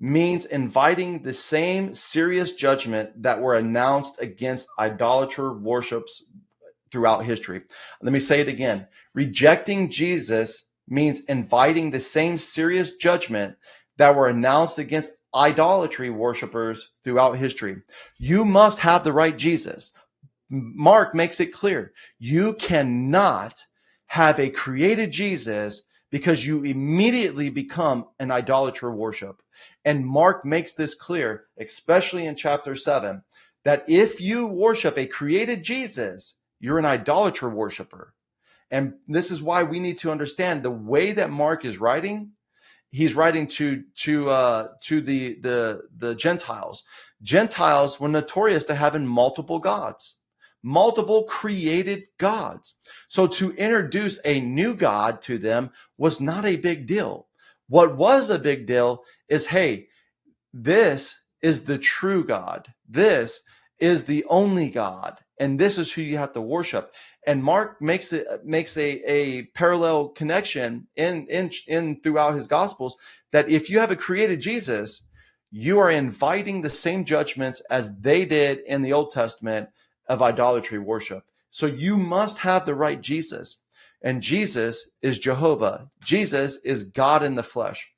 means inviting the same serious judgment that were announced against idolater worships throughout history. Let me say it again. Rejecting Jesus means inviting the same serious judgment that were announced against idolatry worshipers throughout history. You must have the right Jesus. Mark makes it clear. You cannot have a created Jesus because you immediately become an idolater worship. And Mark makes this clear, especially in chapter 7, that if you worship a created Jesus, you're an idolater worshiper. And this is why we need to understand the way that Mark is writing. He's writing to the Gentiles. Gentiles were notorious to having multiple gods, multiple created gods. So to introduce a new God to them was not a big deal. What was a big deal is, hey, this is the true God. This is the only God. And this is who you have to worship. And Mark makes a parallel connection in throughout his gospels that if you have a created Jesus, you are inviting the same judgments as they did in the Old Testament of idolatry worship. So you must have the right Jesus. And Jesus is Jehovah. Jesus is God in the flesh.